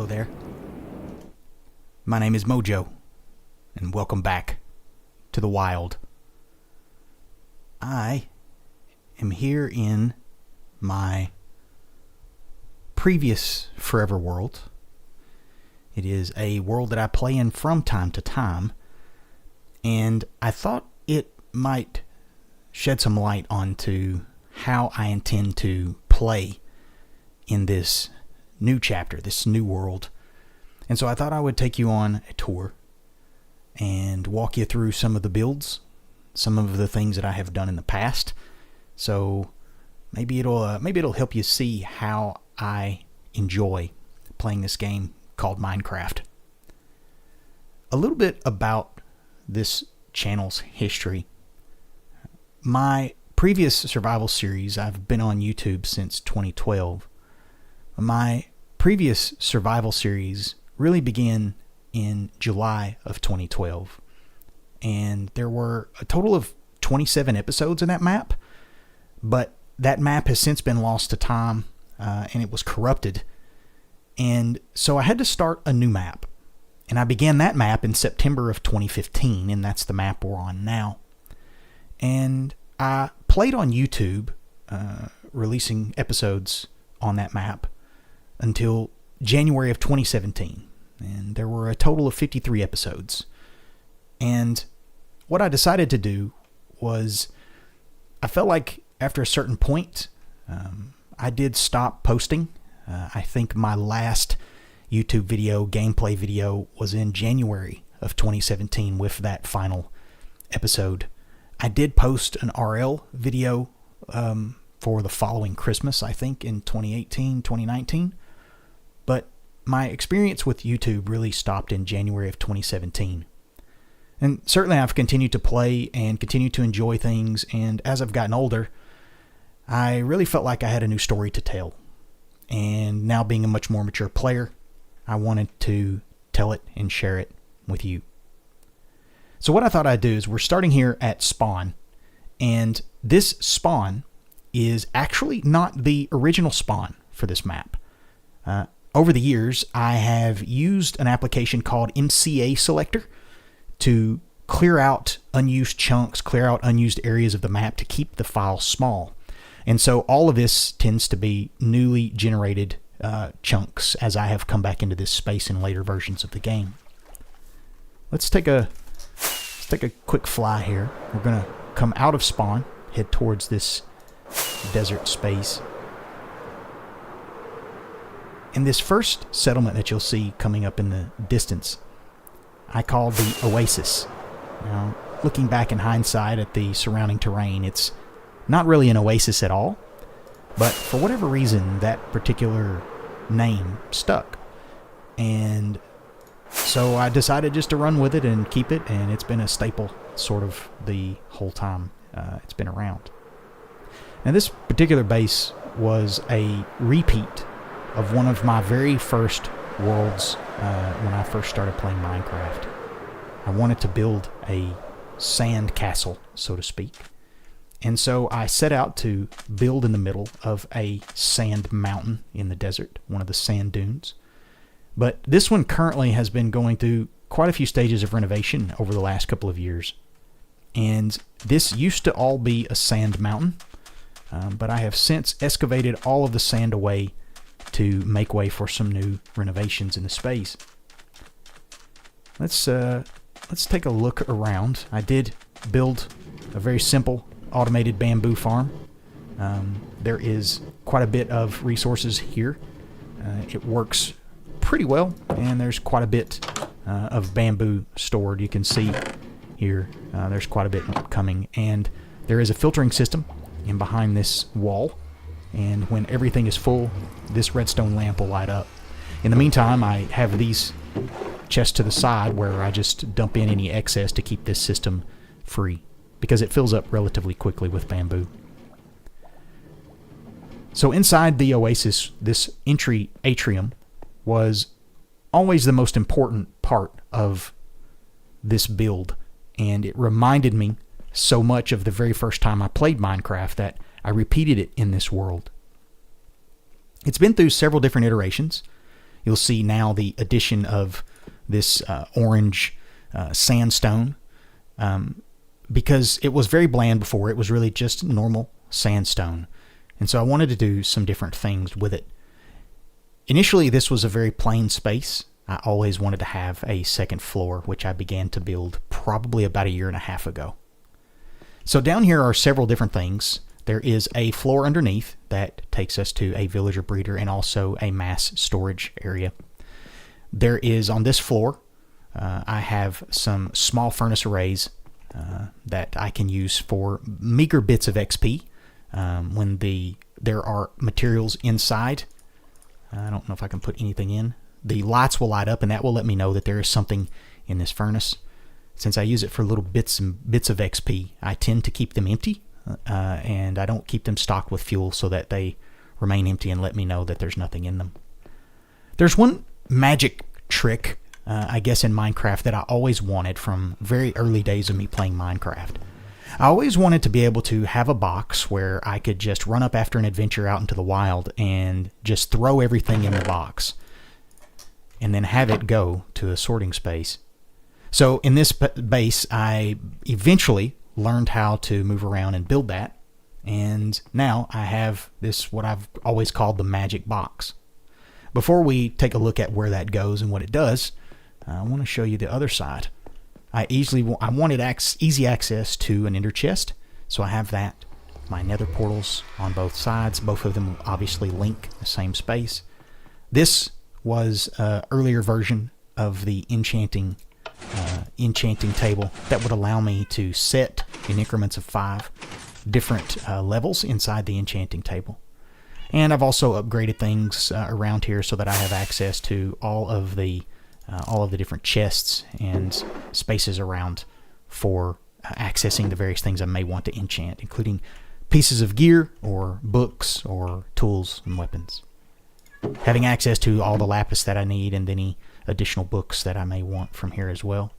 Hello there. My name is Mojo, and welcome back to the wild. I am here in my previous forever world. It is a world that I play in from time to time, and I thought it might shed some light onto how I intend to play in this new chapter, this new world. And so I thought I would take you on a tour and walk you through some of the builds, some of the things that I have done in the past. So maybe it'll help you see how I enjoy playing this game called Minecraft. A little bit about this channel's history. My previous survival series, I've been on YouTube since 2012. My previous survival series really began in July of 2012. And there were a total of 27 episodes in that map, but that map has since been lost to time, and it was corrupted. And so I had to start a new map. And I began that map in September of 2015, and that's the map we're on now. And I played on YouTube, releasing episodes on that map until January of 2017. And there were a total of 53 episodes. And what I decided to do was, I felt like after a certain point, I did stop posting. I think my last YouTube video, gameplay video, was in January of 2017 with that final episode. I did post an RL video for the following Christmas, I think, in 2018, 2019. But my experience with YouTube really stopped in January of 2017. And certainly I've continued to play and continued to enjoy things, and as I've gotten older, I really felt like I had a new story to tell. And now being a much more mature player, I wanted to tell it and share it with you. So what I thought I'd do is, we're starting here at spawn, and this spawn is actually not the original spawn for this map. Over the years, I have used an application called MCA Selector to clear out unused chunks, clear out unused areas of the map to keep the file small. And so all of this tends to be newly generated chunks as I have come back into this space in later versions of the game. Let's take a quick fly here. We're going to come out of spawn, head towards this desert space. And this first settlement that you'll see coming up in the distance, I call the Oasis. Now, looking back in hindsight at the surrounding terrain, it's not really an oasis at all, but for whatever reason, that particular name stuck. And so I decided just to run with it and keep it, and it's been a staple sort of the whole time it's been around. Now, this particular base was a repeat of one of my very first worlds when I first started playing Minecraft. I wanted to build a sand castle, so to speak. And so I set out to build in the middle of a sand mountain in the desert, one of the sand dunes. But this one currently has been going through quite a few stages of renovation over the last couple of years. And this used to all be a sand mountain, but I have since excavated all of the sand away to make way for some new renovations in the space. Let's take a look around. I did build a very simple automated bamboo farm. There is quite a bit of resources here. It works pretty well, and there's quite a bit of bamboo stored. You can see here there's quite a bit coming, and there is a filtering system in behind this wall, and when everything is full, this redstone lamp will light up. In the meantime, I have these chests to the side where I just dump in any excess to keep this system free, because it fills up relatively quickly with bamboo. So inside the oasis, this entry atrium was always the most important part of this build, and it reminded me so much of the very first time I played Minecraft that I repeated it in this world. It's been through several different iterations. you'll see now the addition of this orange sandstone, because it was very bland before. It was really just normal sandstone. And so I wanted to do some different things with it. Initially, this was a very plain space. I always wanted to have a second floor, which I began to build probably about a year and a half ago. So down here are several different things. There is a floor underneath that takes us to a villager breeder and also a mass storage area. There is, on this floor, I have some small furnace arrays that I can use for meager bits of XP when there are materials inside. I don't know if I can put anything in. The lights will light up, and that will let me know that there is something in this furnace. Since I use it for little bits of XP, I tend to keep them empty, and I don't keep them stocked with fuel so that they remain empty and let me know that there's nothing in them. There's one magic trick, I guess, in Minecraft that I always wanted from very early days of me playing Minecraft. I always wanted to be able to have a box where I could just run up after an adventure out into the wild and just throw everything in the box and then have it go to a sorting space. So in this base, I eventually learned how to move around and build that, and now I have this, what I've always called the magic box. Before we take a look at where that goes and what it does, I want to show you the other side. I wanted easy access to an ender chest, so I have that. My nether portals on both sides, both of them obviously link the same space. This was an earlier version of the enchanting table that would allow me to set in increments of 5 different levels inside the enchanting table. And I've also upgraded things around here so that I have access to all of the different chests and spaces around for accessing the various things I may want to enchant, including pieces of gear or books or tools and weapons. Having access to all the lapis that I need and any additional books that I may want from here as well.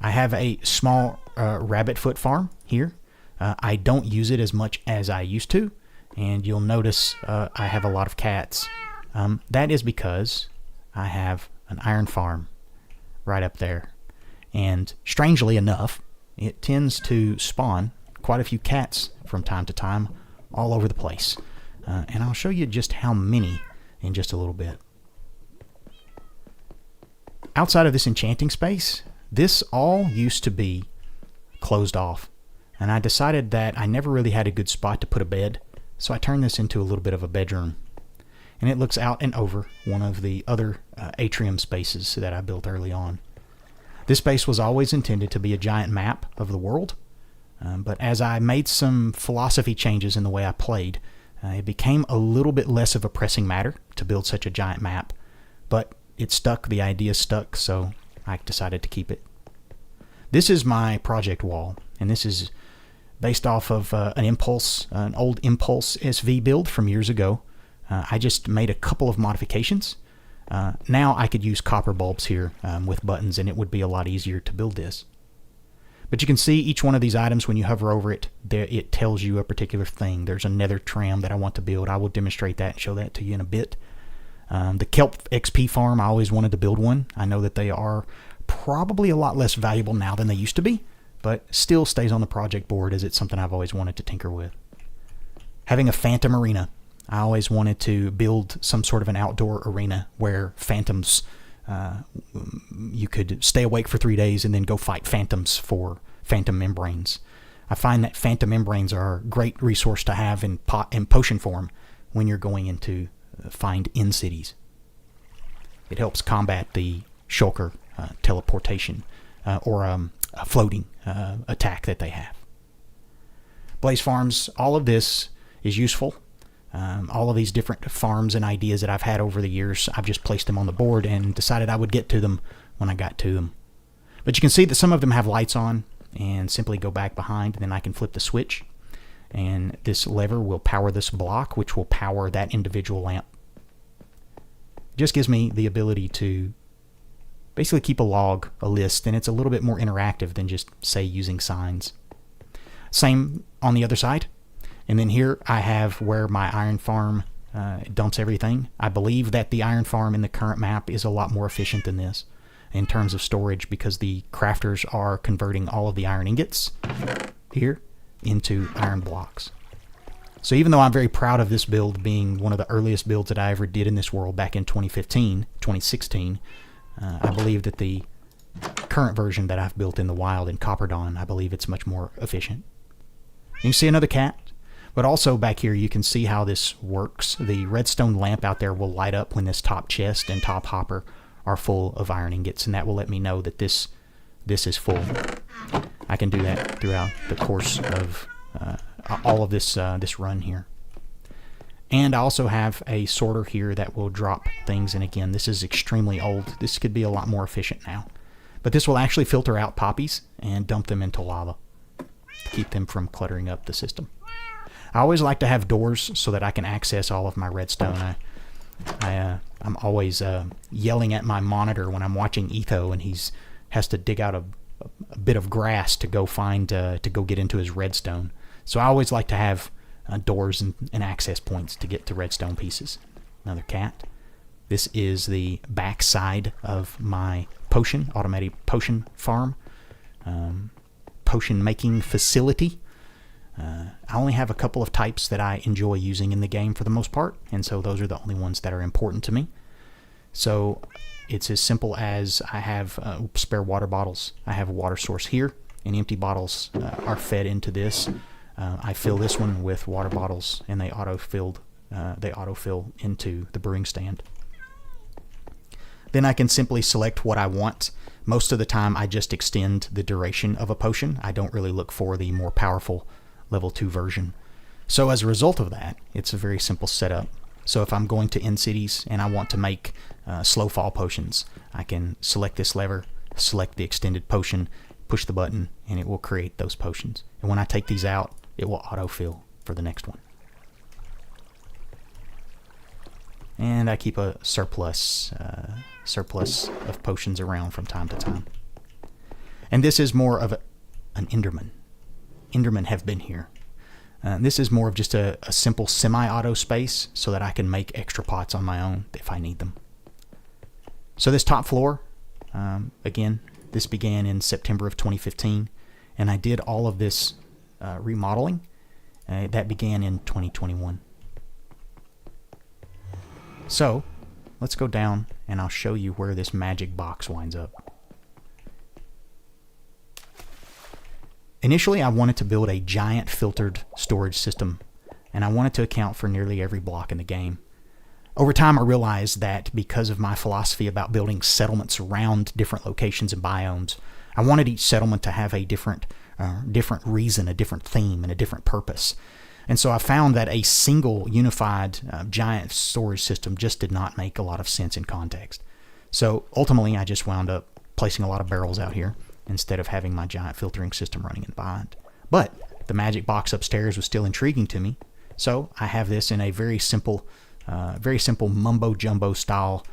I have a small rabbit foot farm here. I don't use it as much as I used to, and you'll notice I have a lot of cats. That is because I have an iron farm right up there, and strangely enough, it tends to spawn quite a few cats from time to time all over the place, and I'll show you just how many in just a little bit. Outside of this enchanting space, this all used to be closed off, and I decided that I never really had a good spot to put a bed, so I turned this into a little bit of a bedroom. And it looks out and over one of the other atrium spaces that I built early on. This space was always intended to be a giant map of the world, but as I made some philosophy changes in the way I played, it became a little bit less of a pressing matter to build such a giant map, but it stuck, the idea stuck, so I decided to keep it. This is my project wall, and this is based off of an old Impulse SV build from years ago. I just made a couple of modifications. Now I could use copper bulbs here with buttons, and it would be a lot easier to build this. But you can see each one of these items, when you hover over it, it tells you a particular thing. There's a nether tram that I want to build. I will demonstrate that and show that to you in a bit. The kelp XP farm, I always wanted to build one. I know that they are probably a lot less valuable now than they used to be, but still stays on the project board as it's something I've always wanted to tinker with. Having a phantom arena. I always wanted to build some sort of an outdoor arena where phantoms, you could stay awake for 3 days and then go fight phantoms for phantom membranes. I find that phantom membranes are a great resource to have in potion form when you're going into find in cities. It helps combat the shulker teleportation or a floating attack that they have. Blaze farms, all of this is useful. All of these different farms and ideas that I've had over the years, I've just placed them on the board and decided I would get to them when I got to them. But you can see that some of them have lights on, and simply go back behind, and then I can flip the switch, and this lever will power this block, which will power that individual lamp. It just gives me the ability to basically keep a log, a list, and it's a little bit more interactive than just, say, using signs. Same on the other side. And then here I have where my iron farm It dumps everything. I believe that the iron farm in the current map is a lot more efficient than this in terms of storage, because the crafters are converting all of the iron ingots here into iron blocks. So even though I'm very proud of this build being one of the earliest builds that I ever did in this world back in 2016, I believe that the current version that I've built in the wild in Copper Dawn, I believe it's much more efficient. You can see another cat, but also back here you can see how this works. The redstone lamp out there will light up when this top chest and top hopper are full of iron ingots, and that will let me know that this is full. I can do that throughout the course of all of this run here. And I also have a sorter here that will drop things, and again, this is extremely old. This could be a lot more efficient now. But this will actually filter out poppies and dump them into lava to keep them from cluttering up the system. I always like to have doors so that I can access all of my redstone. I'm always yelling at my monitor when I'm watching Etho, and he's has to dig out a bit of grass to go find to go get into his redstone. So I always like to have doors and access points to get to redstone pieces. Another cat. This is the back side of my automated potion farm, potion making facility. I only have a couple of types that I enjoy using in the game for the most part, and so those are the only ones that are important to me. So it's as simple as I have spare water bottles. I have a water source here, and empty bottles are fed into this. I fill this one with water bottles, and they autofill into the brewing stand. Then I can simply select what I want. Most of the time I just extend the duration of a potion. I don't really look for the more powerful level 2 version. So as a result of that, it's a very simple setup. So if I'm going to end cities and I want to make slow fall potions, I can select this lever, select the extended potion, push the button, and it will create those potions. And when I take these out, it will autofill for the next one. And I keep a surplus of potions around from time to time. And this is more of an Enderman. Endermen have been here. This is more of just a simple semi-auto space so that I can make extra pots on my own if I need them. So this top floor, again, this began in September of 2015, and I did all of this remodeling. That began in 2021. So let's go down and I'll show you where this magic box winds up. Initially, I wanted to build a giant filtered storage system, and I wanted to account for nearly every block in the game. Over time, I realized that because of my philosophy about building settlements around different locations and biomes, I wanted each settlement to have a different reason, a different theme, and a different purpose. And so I found that a single unified giant storage system just did not make a lot of sense in context. So ultimately, I just wound up placing a lot of barrels out here instead of having my giant filtering system running in behind. But the magic box upstairs was still intriguing to me, so I have this in a very simple mumbo jumbo style.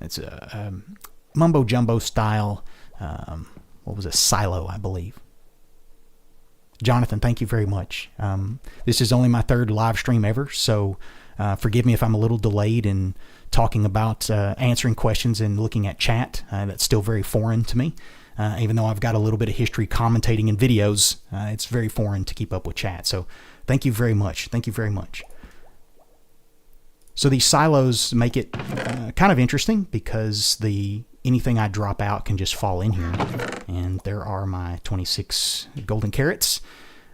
It's a mumbo jumbo style. What was it? Silo, I believe. Jonathan, thank you very much. This is only my third live stream ever, so forgive me if I'm a little delayed in talking about answering questions and looking at chat. That's still very foreign to me. Even though I've got a little bit of history commentating in videos, it's very foreign to keep up with chat. So thank you very much. Thank you very much. So these silos make it kind of interesting because anything I drop out can just fall in here. And there are my 26 golden carrots.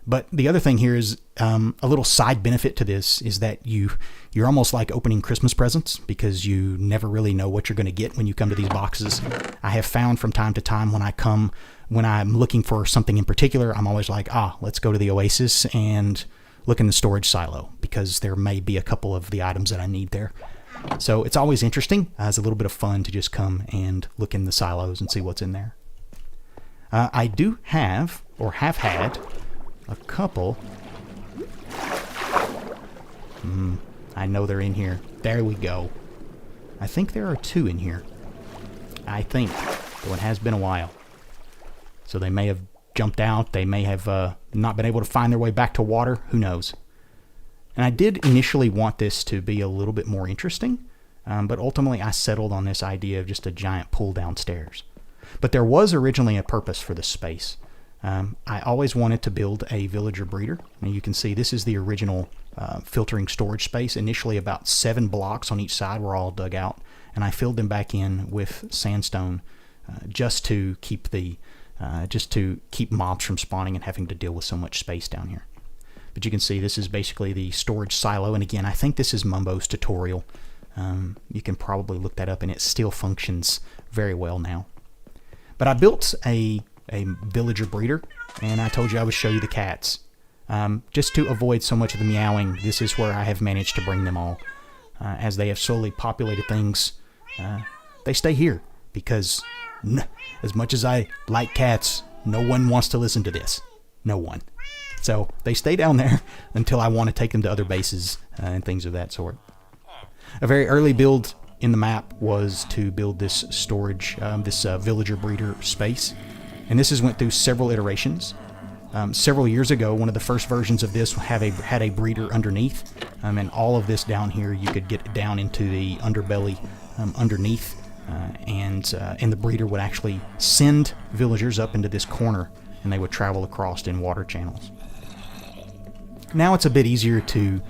But the other thing here is a little side benefit to this is that you're almost like opening Christmas presents because you never really know what you're going to get when you come to these boxes. I have found from time to time when I'm looking for something in particular, I'm always like, let's go to the Oasis and look in the storage silo because there may be a couple of the items that I need there. So it's always interesting. It's a little bit of fun to just come and look in the silos and see what's in there. I do have, or have had, a couple. I know they're in here. There we go. I think there are 2 in here. I think. Though it has been a while. So they may have jumped out. They may have not been able to find their way back to water. Who knows? And I did initially want this to be a little bit more interesting, but ultimately I settled on this idea of just a giant pull down stairs. But there was originally a purpose for this space. I always wanted to build a villager breeder. And you can see this is the original filtering storage space. Initially about 7 blocks on each side were all dug out, and I filled them back in with sandstone just to keep mobs from spawning and having to deal with so much space down here. But you can see this is basically the storage silo, and again, I think this is Mumbo's tutorial. You can probably look that up, and it still functions very well now. But I built a villager breeder, and I told you I would show you the cats. Just to avoid so much of the meowing, this is where I have managed to bring them all. As they have slowly populated things, they stay here, because as much as I like cats, no one wants to listen to this. No one. So they stay down there until I want to take them to other bases and things of that sort. A very early build in the map was to build this storage, this villager breeder space. And this has went through several iterations. Several years ago, one of the first versions of this had a breeder underneath. And all of this down here, you could get down into the underbelly underneath. And the breeder would actually send villagers up into this corner, and they would travel across in water channels. Now it's a bit easier to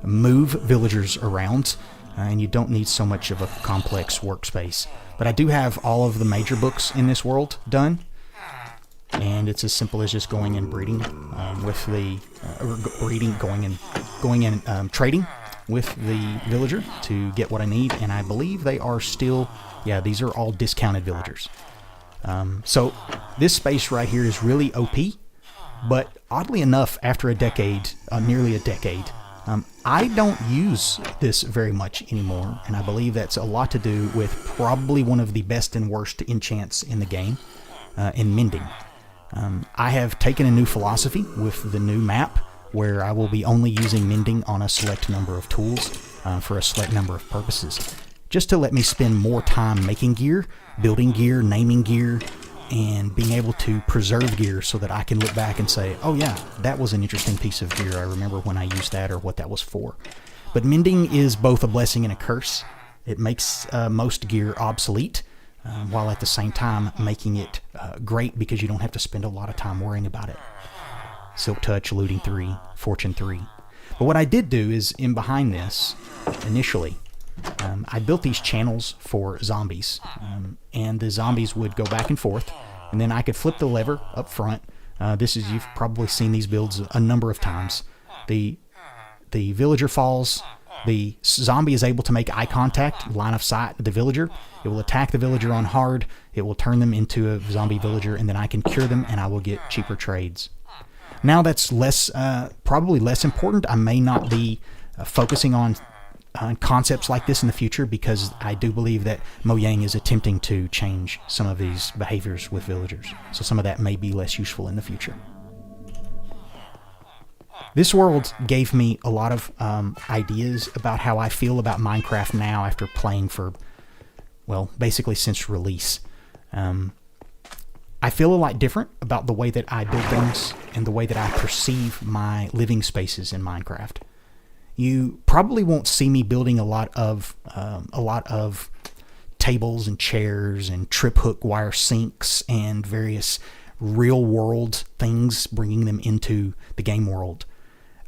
move villagers around, and you don't need so much of a complex workspace. But I do have all of the major books in this world done, and it's as simple as just going and breeding with the trading with the villager to get what I need. And I believe they are still, yeah, these are all discounted villagers. So this space right here is really OP. But oddly enough, after a decade, nearly a decade, I don't use this very much anymore, and I believe that's a lot to do with probably one of the best and worst enchants in the game, in mending. I have taken a new philosophy with the new map, where I will be only using mending on a select number of tools for a select number of purposes, just to let me spend more time making gear, building gear, naming gear, and being able to preserve gear so that I can look back and say, oh yeah, that was an interesting piece of gear. I remember when I used that or what that was for. But mending is both a blessing and a curse. It makes most gear obsolete, while at the same time making it great because you don't have to spend a lot of time worrying about it. Silk Touch, Looting 3, Fortune 3. But what I did do is, in behind this, initially, I built these channels for zombies, and the zombies would go back and forth, and then I could flip the lever up front. You've probably seen these builds a number of times. The villager falls, the zombie is able to make eye contact, line of sight with the villager. It will attack the villager on hard, it will turn them into a zombie villager, and then I can cure them and I will get cheaper trades. Now that's probably less important. I may not be focusing on concepts like this in the future, because I do believe that Mojang is attempting to change some of these behaviors with villagers. So some of that may be less useful in the future. This world gave me a lot of ideas about how I feel about Minecraft now after playing for, well, basically since release. I feel a lot different about the way that I build things and the way that I perceive my living spaces in Minecraft. You probably won't see me building a lot of tables and chairs and trip hook wire sinks and various real world things, bringing them into the game world.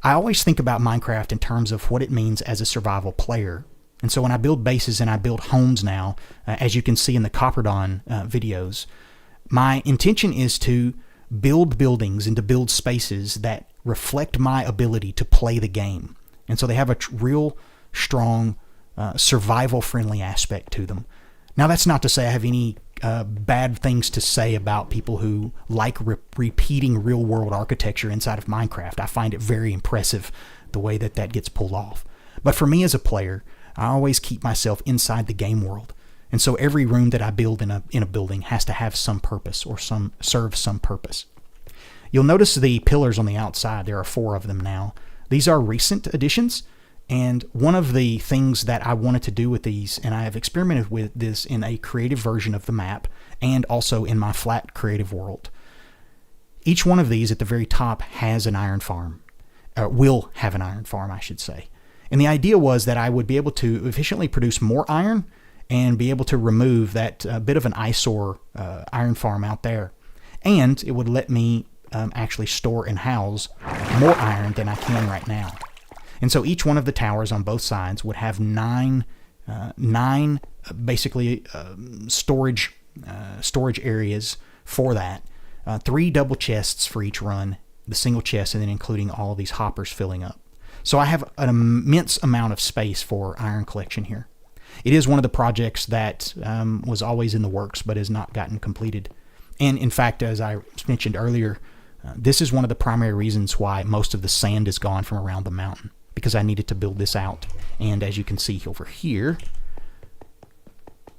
I always think about Minecraft in terms of what it means as a survival player. And so when I build bases and I build homes now, as you can see in the Copper Dawn videos, my intention is to build buildings and to build spaces that reflect my ability to play the game. And so they have a real strong survival-friendly aspect to them. Now, that's not to say I have any bad things to say about people who like repeating real-world architecture inside of Minecraft. I find it very impressive the way that that gets pulled off. But for me as a player, I always keep myself inside the game world. And so every room that I build in a building has to have some purpose or serve some purpose. You'll notice the pillars on the outside. There are 4 of them now. These are recent additions, and one of the things that I wanted to do with these, and I have experimented with this in a creative version of the map and also in my flat creative world. Each one of these at the very top has an iron farm, will have an iron farm, I should say. And the idea was that I would be able to efficiently produce more iron and be able to remove that bit of an eyesore iron farm out there. And it would let me actually store and house more iron than I can right now. And so each one of the towers on both sides would have nine basically storage areas for that. 3 double chests for each run, the single chest, and then including all of these hoppers filling up. So I have an immense amount of space for iron collection here. It is one of the projects that was always in the works but has not gotten completed. And in fact, as I mentioned earlier, this is one of the primary reasons why most of the sand is gone from around the mountain, because I needed to build this out. And as you can see over here,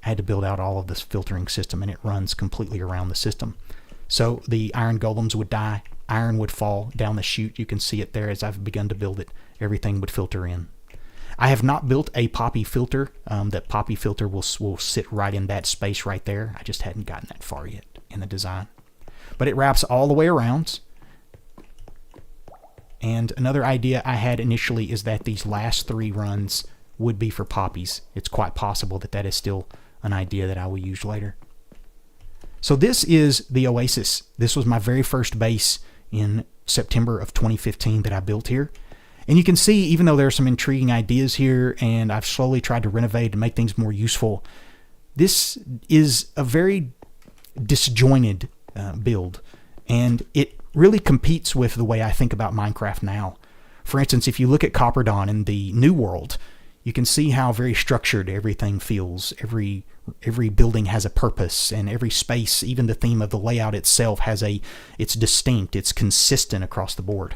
I had to build out all of this filtering system, and it runs completely around the system. So the iron golems would die, iron would fall down the chute. You can see it there as I've begun to build it. Everything would filter in. I have not built a poppy filter. That poppy filter will sit right in that space right there. I just hadn't gotten that far yet in the design. But it wraps all the way around. And another idea I had initially is that these last 3 runs would be for poppies. It's quite possible that that is still an idea that I will use later. So this is the Oasis. This was my very first base in September of 2015 that I built here. And you can see, even though there are some intriguing ideas here and I've slowly tried to renovate and make things more useful, this is a very disjointed build. And it really competes with the way I think about Minecraft now. For instance, if you look at Copperdawn in the New World, you can see how very structured everything feels. Every building has a purpose, and every space, even the theme of the layout itself, it's distinct, it's consistent across the board.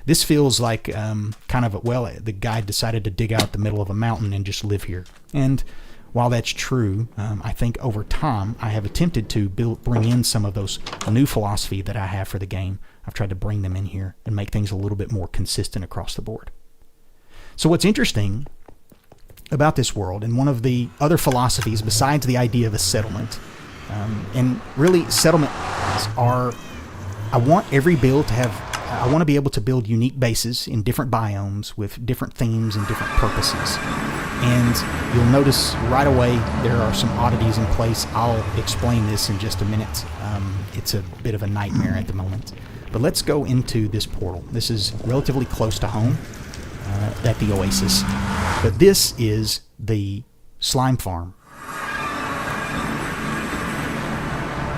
This feels like kind of the guy decided to dig out the middle of a mountain and just live here. And while that's true, I think over time I have attempted to bring in some of those new philosophy that I have for the game. I've tried to bring them in here and make things a little bit more consistent across the board. So what's interesting about this world, and one of the other philosophies besides the idea of a settlement, and really settlements are, I want every build to have, I want to be able to build unique bases in different biomes with different themes and different purposes. And you'll notice right away there are some oddities in place. I'll explain this in just a minute. It's a bit of a nightmare at the moment. But let's go into this portal. This is relatively close to home at the Oasis. But this is the slime farm.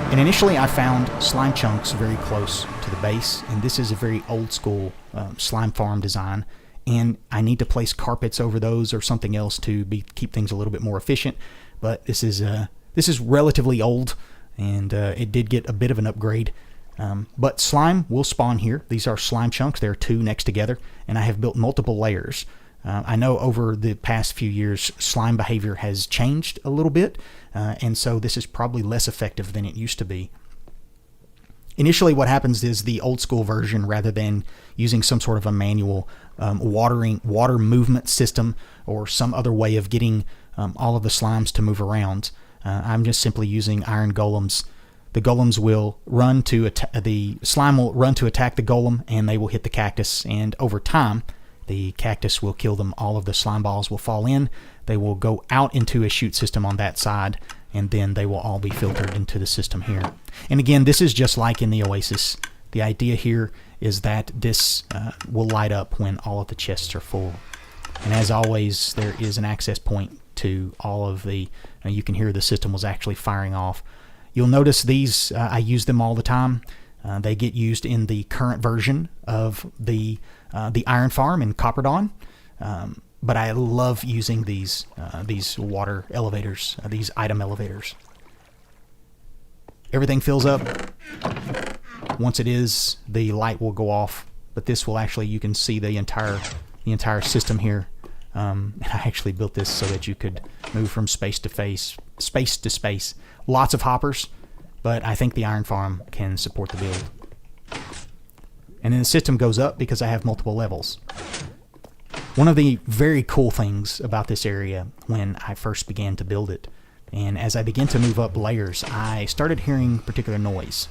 And initially I found slime chunks very close to the base, and this is a very old school slime farm design, and I need to place carpets over those or something else to keep things a little bit more efficient. But this is relatively old, and it did get a bit of an upgrade. But slime will spawn here. These are slime chunks. There are 2 next together, and I have built multiple layers. I know over the past few years slime behavior has changed a little bit, and so this is probably less effective than it used to be. Initially what happens is the old school version, rather than using some sort of a manual water movement system or some other way of getting all of the slimes to move around, I'm just simply using iron golems. The golems will run to the slime will run to attack the golem, and they will hit the cactus, and over time the cactus will kill them. All of the slime balls will fall in. They will go out into a chute system on that side, and then they will all be filtered into the system here. And again, this is just like in the Oasis. The idea here is that this will light up when all of the chests are full. And as always, there is an access point to all of the, you can hear the system was actually firing off. You'll notice these, I use them all the time. They get used in the current version of the Iron Farm in Copperdawn. But I love using these water elevators, these item elevators. Everything fills up. Once it is, the light will go off. But this will actually, you can see the entire system here. And I actually built this so that you could move from space to space. Lots of hoppers, but I think the Iron Farm can support the build. And then the system goes up because I have multiple levels. One of the very cool things about this area when I first began to build it, and as I began to move up layers, I started hearing particular noise.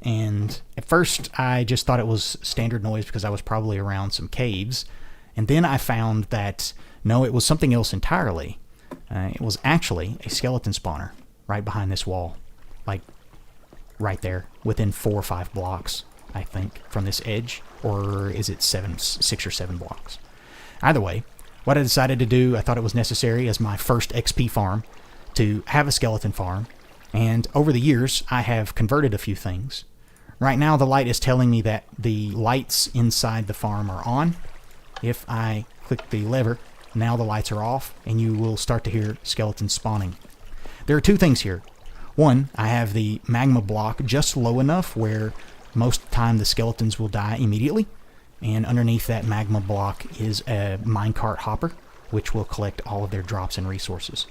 And at first I just thought it was standard noise because I was probably around some caves. And then I found that, no, it was something else entirely. It was actually a skeleton spawner right behind this wall. Like, right there, within 4 or 5 blocks, I think, from this edge. Or is it 6 or 7 blocks? Either way, what I decided to do, I thought it was necessary as my first XP farm to have a skeleton farm. And over the years, I have converted a few things. Right now, the light is telling me that the lights inside the farm are on. If I click the lever, now the lights are off, and you will start to hear skeletons spawning. There are 2 things here. One, I have the magma block just low enough where most of the time the skeletons will die immediately. And underneath that magma block is a minecart hopper, which will collect all of their drops and resources.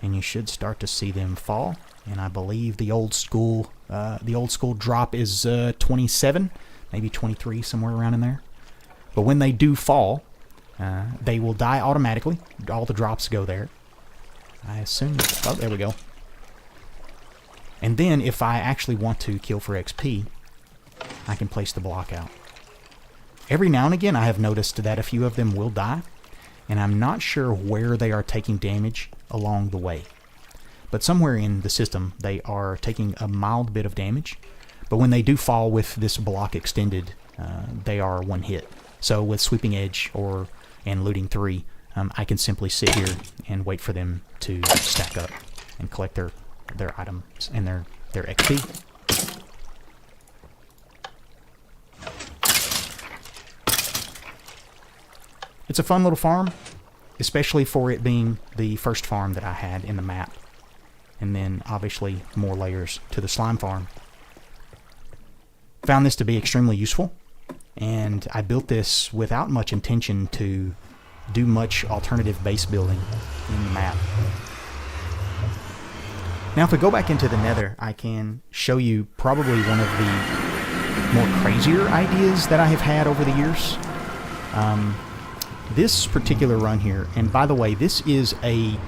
And you should start to see them fall. And I believe the old school drop is 27, maybe 23, somewhere around in there. But when they do fall, they will die automatically. All the drops go there. I assume. Oh, there we go. And then if I actually want to kill for XP, I can place the block out. Every now and again I have noticed that a few of them will die, and I'm not sure where they are taking damage along the way. But somewhere in the system they are taking a mild bit of damage, but when they do fall with this block extended, they are one hit. So with Sweeping Edge and Looting 3, I can simply sit here and wait for them to stack up and collect their items and their XP. It's a fun little farm, especially for it being the first farm that I had in the map. And then obviously more layers to the slime farm. Found this to be extremely useful, and I built this without much intention to do much alternative base building in the map. Now if we go back into the Nether, I can show you probably one of the more crazier ideas that I have had over the years. This particular run here, and by the way, this is a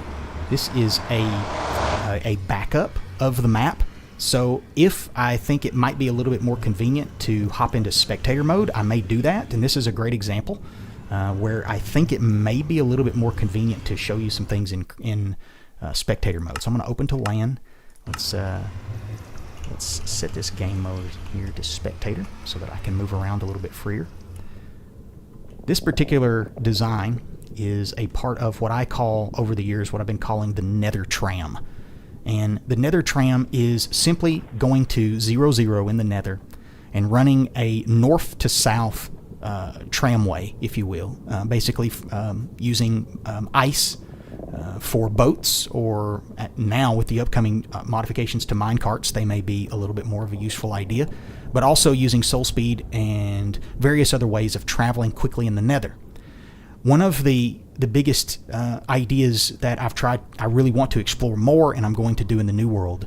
backup of the map. So if I think it might be a little bit more convenient to hop into spectator mode, I may do that. And this is a great example where I think it may be a little bit more convenient to show you some things in spectator mode. So I'm going to open to LAN. Let's set this game mode here to spectator so that I can move around a little bit freer. This particular design is a part of what I call, over the years, what I've been calling the Nether Tram. And the Nether Tram is simply going to 0, in the Nether and running a north to south tramway, if you will. Basically using ice for boats, or now with the upcoming modifications to minecarts, they may be a little bit more of a useful idea. But also using soul speed and various other ways of traveling quickly in the Nether. One of the biggest ideas that I've tried, I really want to explore more, and I'm going to do in the New World,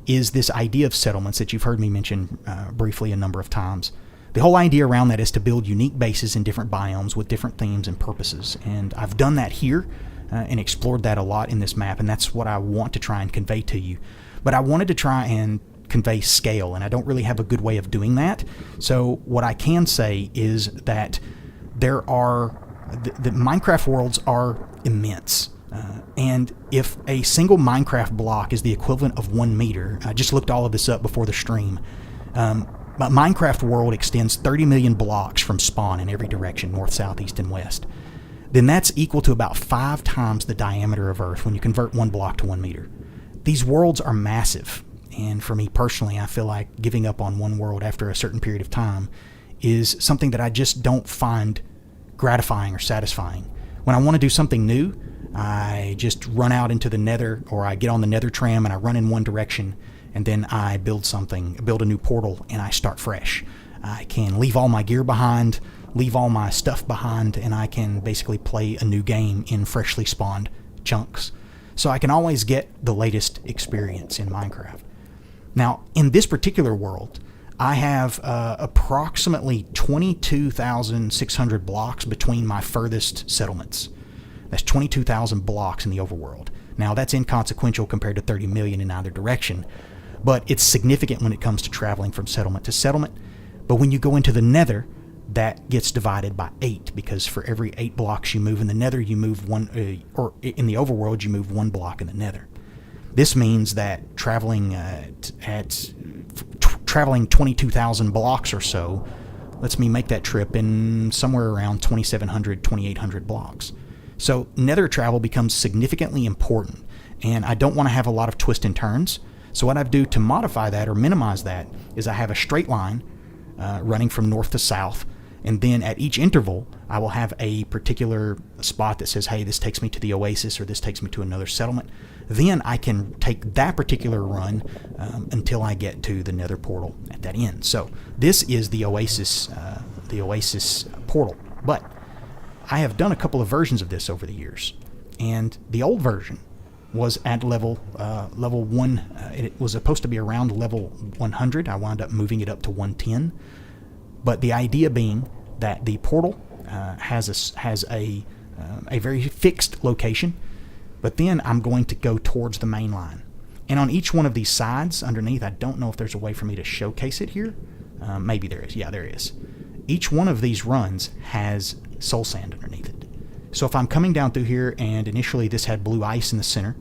is this idea of settlements that you've heard me mention briefly a number of times. The whole idea around that is to build unique bases in different biomes with different themes and purposes. And I've done that here and explored that a lot in this map, and that's what I want to try and convey to you. But I wanted to try and convey scale, and I don't really have a good way of doing that. So what I can say is that there are the Minecraft worlds are immense, and if a single Minecraft block is the equivalent of 1 meter, I just looked all of this up before the stream, but Minecraft world extends 30 million blocks from spawn in every direction, north, south, east, and west. Then that's equal to about 5 times the diameter of Earth when you convert 1 block to 1 meter. These worlds are massive. And for me personally, I feel like giving up on one world after a certain period of time is something that I just don't find gratifying or satisfying. When I want to do something new, I just run out into the Nether, or I get on the Nether Tram and I run in one direction, and then I build a new portal, and I start fresh. I can leave all my gear behind, leave all my stuff behind, and I can basically play a new game in freshly spawned chunks. So I can always get the latest experience in Minecraft. Now, in this particular world, I have approximately 22,600 blocks between my furthest settlements. That's 22,000 blocks in the overworld. Now, that's inconsequential compared to 30 million in either direction. but it's significant when it comes to traveling from settlement to settlement. But when you go into the nether, that gets divided by 8, because for every 8 blocks you move in the nether, you move one, or in the overworld, you move 1 block in the nether. This means that traveling traveling 22,000 blocks or so lets me make that trip in somewhere around 2,700, 2,800 blocks. So nether travel becomes significantly important, and I don't want to have a lot of twists and turns. So what I do to modify that or minimize that is I have a straight line running from north to south, and then at each interval I will have a particular spot that says, hey, this takes me to the oasis, or this takes me to another settlement. Then I can take that particular run until I get to the nether portal at that end. So this is the oasis portal. But I have done a couple of versions of this over the years, and the old version was at level 1. It was supposed to be around level 100. I wound up moving it up to 110. But the idea being that the portal has a very fixed location, but then I'm going to go towards the main line. And on each one of these sides underneath, I don't know if there's a way for me to showcase it here. Maybe there is. Yeah, there is. Each one of these runs has soul sand underneath it. So if I'm coming down through here, and initially this had blue ice in the center,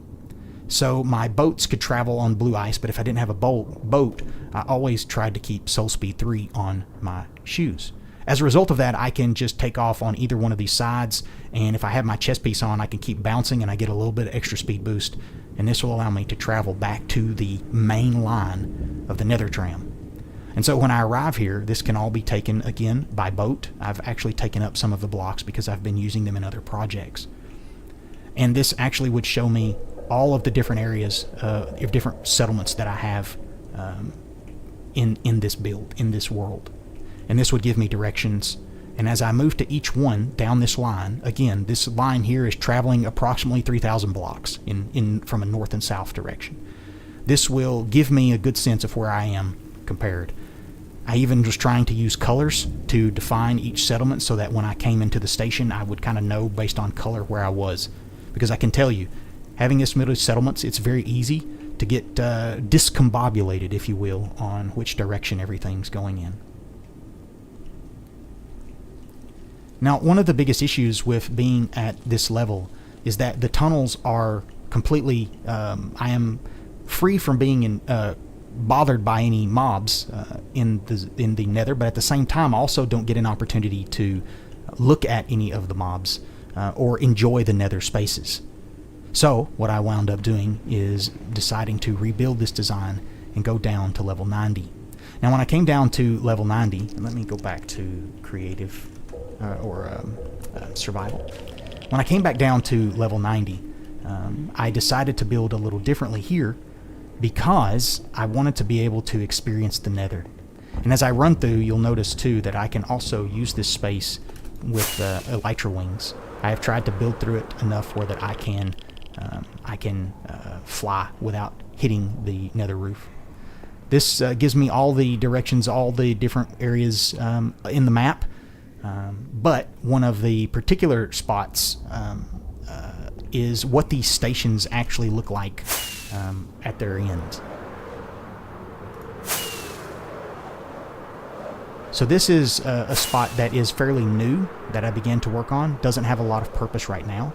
so my boats could travel on blue ice, but if I didn't have a boat, I always tried to keep Soul Speed 3 on my shoes. As a result of that, I can just take off on either one of these sides, and if I have my chest piece on, I can keep bouncing and I get a little bit of extra speed boost, and this will allow me to travel back to the main line of the nether tram. And so when I arrive here, this can all be taken again by boat. I've actually taken up some of the blocks because I've been using them in other projects. And this actually would show me all of the different areas of different settlements that I have in this build, in this world. And this would give me directions. And as I move to each one down this line, again, this line here is traveling approximately 3,000 blocks from a north and south direction. This will give me a good sense of where I am compared. I even was trying to use colors to define each settlement so that when I came into the station, I would kind of know based on color where I was. Because I can tell you, having this middle settlements, it's very easy to get discombobulated, if you will, on which direction everything's going in. Now, one of the biggest issues with being at this level is that the tunnels are completely... I am free from being bothered by any mobs in the nether, but at the same time, I also don't get an opportunity to look at any of the mobs or enjoy the nether spaces. So what I wound up doing is deciding to rebuild this design and go down to level 90. Now when I came down to level 90, let me go back to creative survival. When I came back down to level 90, I decided to build a little differently here because I wanted to be able to experience the nether. And as I run through, you'll notice too that I can also use this space with elytra wings. I have tried to build through it enough where that I can fly without hitting the nether roof. This gives me all the directions, all the different areas in the map, but one of the particular spots is what these stations actually look like at their ends. So this is a spot that is fairly new that I began to work on. Doesn't have a lot of purpose right now,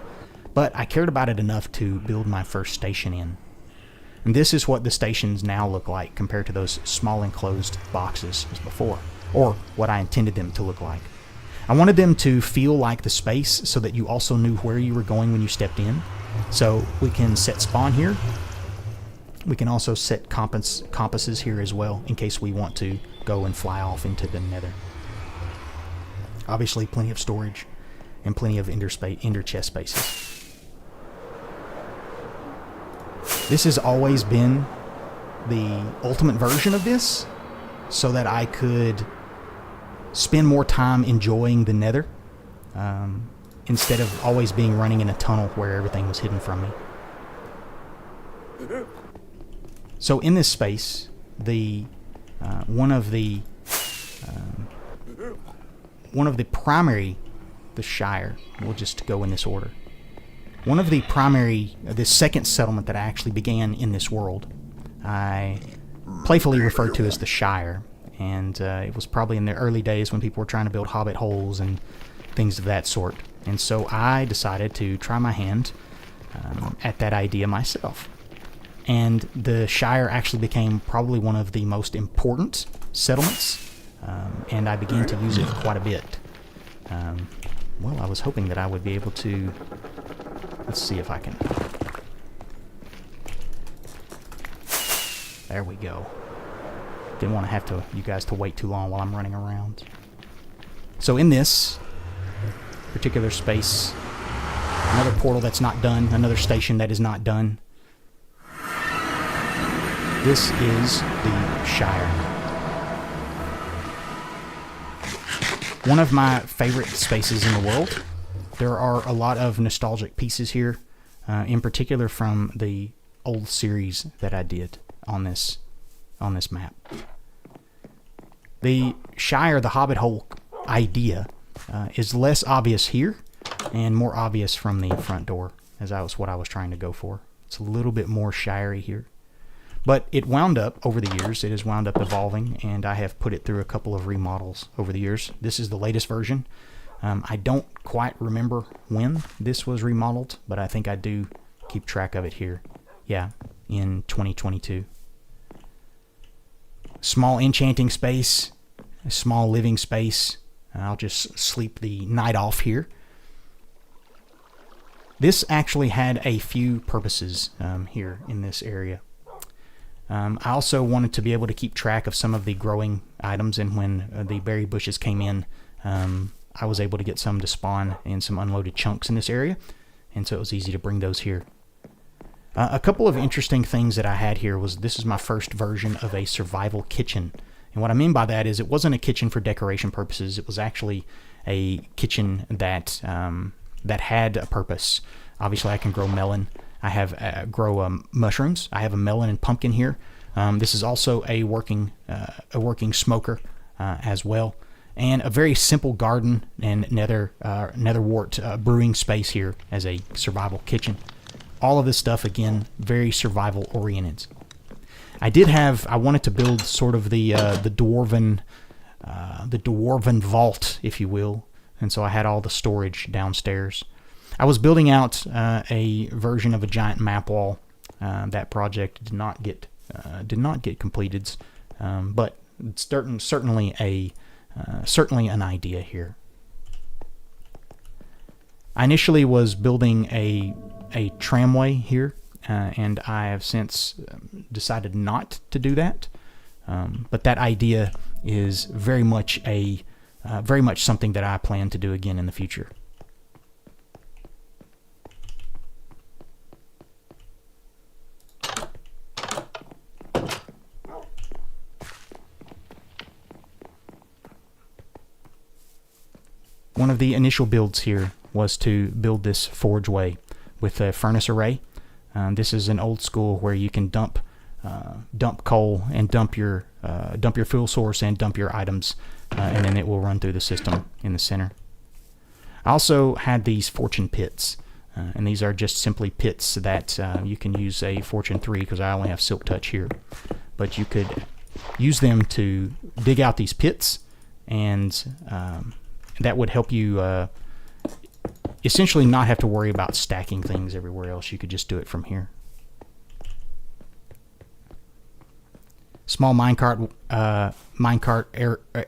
but I cared about it enough to build my first station in. And this is what the stations now look like compared to those small enclosed boxes as before, or what I intended them to look like. I wanted them to feel like the space so that you also knew where you were going when you stepped in. So we can set spawn here. We can also set compasses here as well in case we want to go and fly off into the nether. Obviously plenty of storage and plenty of ender chest spaces. This has always been the ultimate version of this so that I could spend more time enjoying the nether instead of always being running in a tunnel where everything was hidden from me. So in this space, one of the primary, the Shire, we'll just go in this order. One of the primary, the second settlement that I actually began in this world, I playfully referred to as the Shire. And it was probably in the early days when people were trying to build hobbit holes and things of that sort. And so I decided to try my hand at that idea myself. And the Shire actually became probably one of the most important settlements, and I began to use it quite a bit. Well, I was hoping that I would be able to... Let's see if I can... There we go. Didn't want to have you guys to wait too long while I'm running around. So in this particular space, another portal that's not done, another station that is not done. This is the Shire. One of my favorite spaces in the world. There are a lot of nostalgic pieces here, in particular from the old series that I did on this map. The Shire, the Hobbit hole idea, is less obvious here and more obvious from the front door, as that was what I was trying to go for. It's a little bit more shirey here. But it wound up, over the years, it has wound up evolving, and I have put it through a couple of remodels over the years. This is the latest version. I don't quite remember when this was remodeled, but I think I do keep track of it here. Yeah, in 2022. Small enchanting space, a small living space. I'll just sleep the night off here. This actually had a few purposes here in this area. I also wanted to be able to keep track of some of the growing items, and when the berry bushes came in, I was able to get some to spawn in some unloaded chunks in this area, and so it was easy to bring those here. A couple of interesting things that I had here was this is my first version of a survival kitchen. And what I mean by that is it wasn't a kitchen for decoration purposes. It was actually a kitchen that that had a purpose. Obviously, I can grow melon. I have grow mushrooms. I have a melon and pumpkin here. This is also a working smoker as well, and a very simple garden and netherwort brewing space here as a survival kitchen. All of this stuff, again, very survival oriented. I wanted to build sort of the dwarven vault, if you will, and so I had all the storage downstairs. I was building out a version of a giant map wall. That project did not get completed, but it's certainly an idea here. I initially was building a tramway here, and I have since decided not to do that. But that idea is very much something that I plan to do again in the future. One of the initial builds here was to build this forgeway with a furnace array. This is an old school where you can dump coal and dump your fuel source and dump your items, and then it will run through the system in the center. I also had these fortune pits, and these are just simply pits that you can use a fortune 3 because I only have silk touch here, but you could use them to dig out these pits, and that would help you essentially not have to worry about stacking things everywhere else. You could just do it from here. Small minecart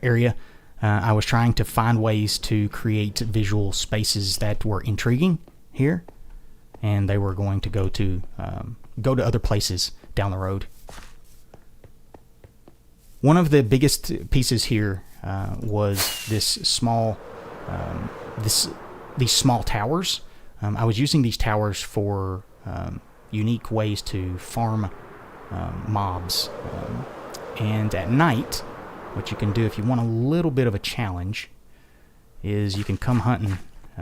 area. I was trying to find ways to create visual spaces that were intriguing here, and they were going to go to other places down the road. One of the biggest pieces here was this small these small towers. I was using these towers for unique ways to farm mobs. And at night, what you can do if you want a little bit of a challenge is you can come hunting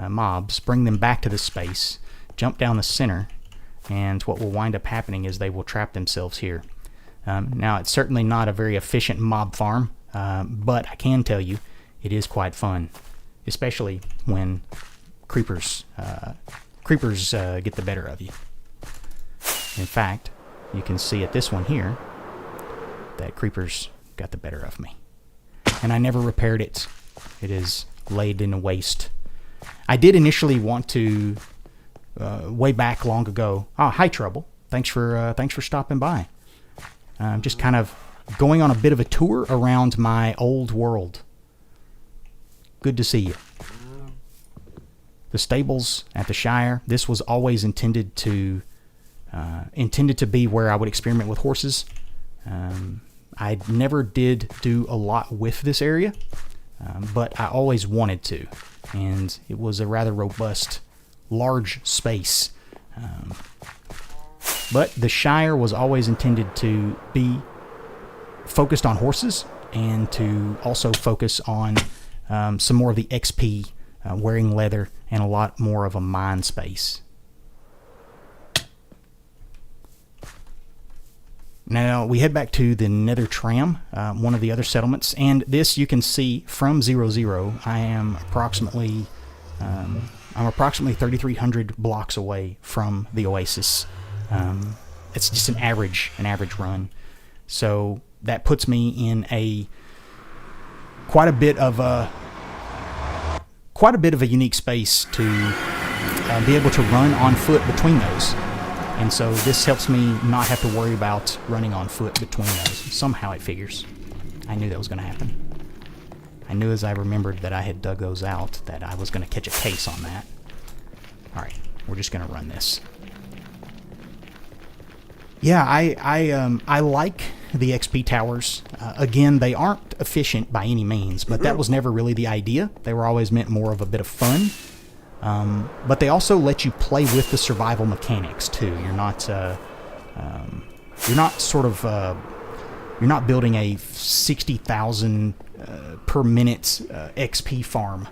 mobs, bring them back to the space, jump down the center, and what will wind up happening is they will trap themselves here. Now, it's certainly not a very efficient mob farm, but I can tell you it is quite fun, especially when creepers get the better of you. In fact, you can see at this one here, that creeper's got the better of me. And I never repaired it. It is laid in a waste. I did initially want to, way back long ago. Oh, hi Trouble. Thanks for stopping by. I'm just kind of going on a bit of a tour around my old world. Good to see you. The stables at the Shire. This was always intended to be where I would experiment with horses. I never did do a lot with this area, but I always wanted to, and it was a rather robust, large space. But the Shire was always intended to be focused on horses and to also focus on some more of the XP, wearing leather, and a lot more of a mine space. Now we head back to the Nether Tram, one of the other settlements, and this you can see from 0-0. I am approximately 3,300 blocks away from the Oasis. It's just an average run, so that puts me in quite a bit of a unique space to be able to run on foot between those. And so this helps me not have to worry about running on foot between those. Somehow it figures. I knew that was going to happen. I knew as I remembered that I had dug those out that I was going to catch a case on that. Alright, we're just going to run this. Yeah, I like the XP towers. Again, they aren't efficient by any means, but that was never really the idea. They were always meant more of a bit of fun. But they also let you play with the survival mechanics too. You're not building a 60,000 per minute XP farm.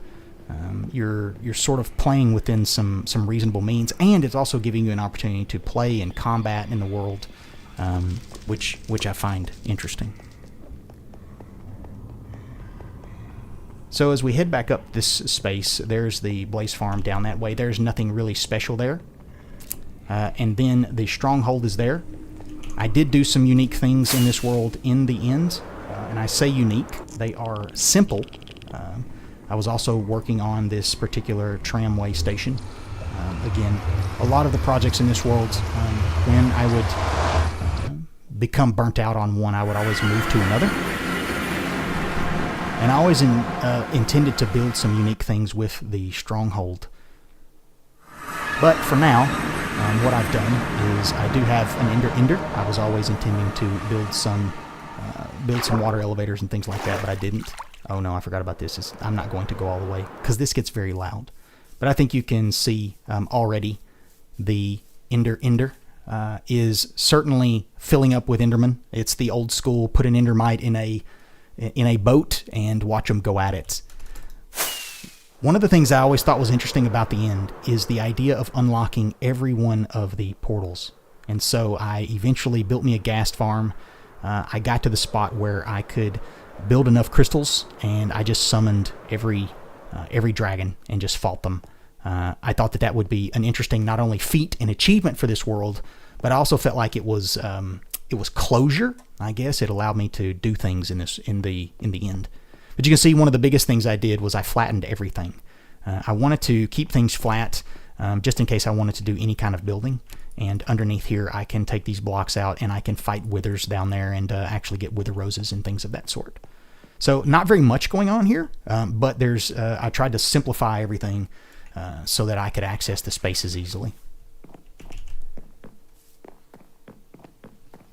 You're sort of playing within some reasonable means, and it's also giving you an opportunity to play and combat in the world, which I find interesting. So as we head back up this space, there's the Blaze Farm down that way. There's nothing really special there. And then the Stronghold is there. I did do some unique things in this world in the end. And I say unique. They are simple. I was also working on this particular tramway station. Again, a lot of the projects in this world, when I would become burnt out on one, I would always move to another. And I always intended to build some unique things with the Stronghold. But for now, what I've done is I do have an Ender. I was always intending to build some water elevators and things like that, but I didn't. Oh no, I forgot about this. I'm not going to go all the way because this gets very loud. But I think you can see already the Ender is certainly filling up with Endermen. It's the old school, put an Endermite in a boat and watch them go at it. One of the things I always thought was interesting about the end is the idea of unlocking every one of the portals. And so I eventually built me a ghast farm. I got to the spot where I could build enough crystals, and I just summoned every dragon and just fought them. I thought that would be an interesting not only feat and achievement for this world, but I also felt like it was closure. I guess it allowed me to do things in the end. But you can see one of the biggest things I did was I flattened everything. I wanted to keep things flat just in case I wanted to do any kind of building. And underneath here, I can take these blocks out and I can fight withers down there and actually get wither roses and things of that sort. So not very much going on here, but I tried to simplify everything so that I could access the spaces easily.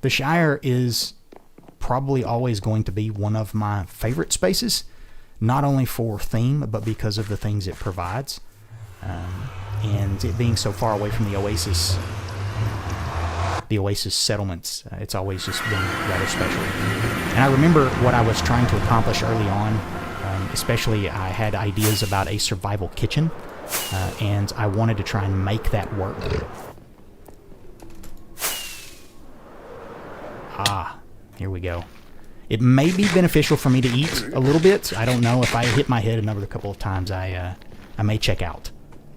The Shire is probably always going to be one of my favorite spaces, not only for theme, but because of the things it provides. And it being so far away from the Oasis settlements, it's always just been rather special. And I remember what I was trying to accomplish early on, especially I had ideas about a survival kitchen, and I wanted to try and make that work. Here we go. It may be beneficial for me to eat a little bit. I don't know. If I hit my head another couple of times, I may check out.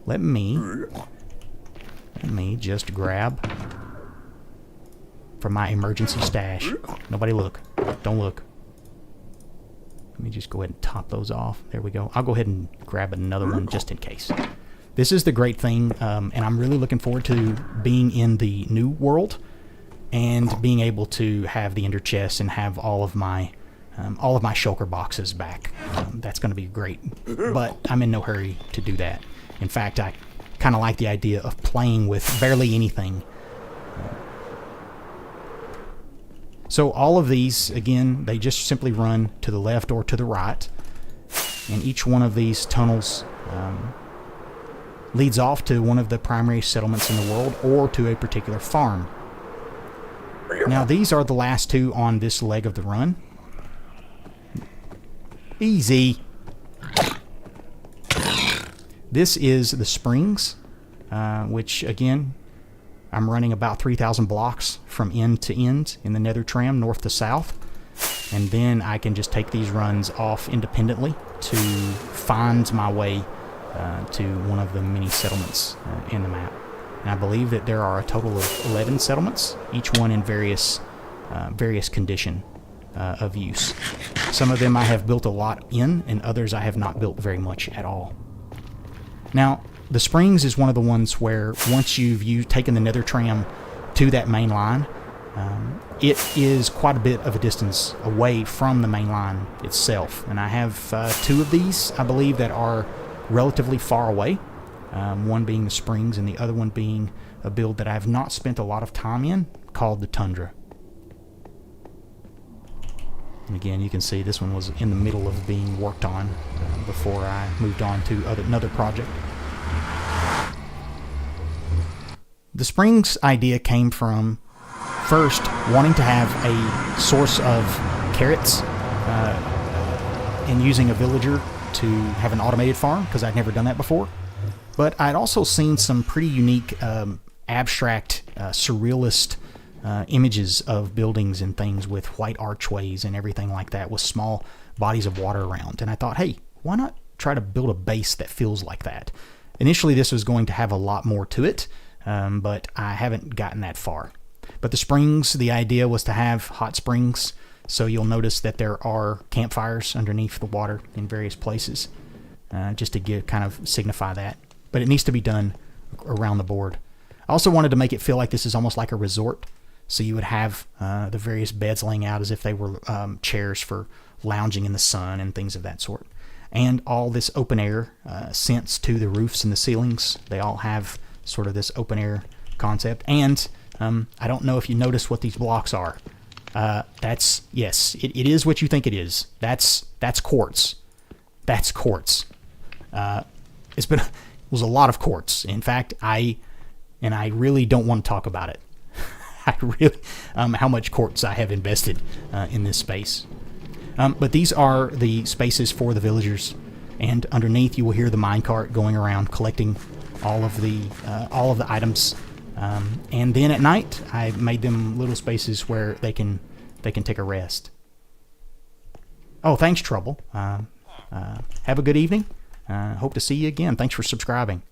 Let me just grab from my emergency stash. Nobody look. Don't look. Let me just go ahead and top those off. There we go. I'll go ahead and grab another one just in case. This is the great thing, and I'm really looking forward to being in the new world and being able to have the ender chest and have all of my shulker boxes back. That's going to be great, but I'm in no hurry to do that. In fact, I kind of like the idea of playing with barely anything. So all of these, again, they just simply run to the left or to the right, and each one of these tunnels leads off to one of the primary settlements in the world or to a particular farm. Now these are the last two on this leg of the run. Easy. This is the springs, which again, I'm running about 3,000 blocks from end to end in the nether tram, north to south. And then I can just take these runs off independently to find my way to one of the many settlements in the map. And I believe that there are a total of 11 settlements, each one in various condition of use. Some of them I have built a lot in, and others I have not built very much at all. Now, the springs is one of the ones where once you've taken the nether tram to that main line, it is quite a bit of a distance away from the main line itself. And I have two of these, I believe, that are relatively far away. One being the springs and the other one being a build that I have not spent a lot of time in, called the Tundra. And again, you can see this one was in the middle of being worked on before I moved on to another project. The springs idea came from first wanting to have a source of carrots and using a villager to have an automated farm, because I'd never done that before. But I'd also seen some pretty unique abstract surrealist images of buildings and things with white archways and everything like that with small bodies of water around. And I thought, hey, why not try to build a base that feels like that? Initially this was going to have a lot more to it, but I haven't gotten that far. But the springs, the idea was to have hot springs, so you'll notice that there are campfires underneath the water in various places, just to kind of signify that. But it needs to be done around the board. I also wanted to make it feel like this is almost like a resort, so you would have the various beds laying out as if they were chairs for lounging in the sun and things of that sort. And all this open air sense to the roofs and the ceilings. They all have sort of this open air concept. And I don't know if you notice what these blocks are. Yes, it is what you think it is. That's quartz. That's quartz. It was a lot of quartz. In fact, I really don't want to talk about it. I really how much quartz I have invested in this space. But these are the spaces for the villagers, and underneath you will hear the minecart going around collecting all of the items. And then at night, I made them little spaces where they can take a rest. Oh, thanks, Trouble. Have a good evening. Hope to see you again. Thanks for subscribing.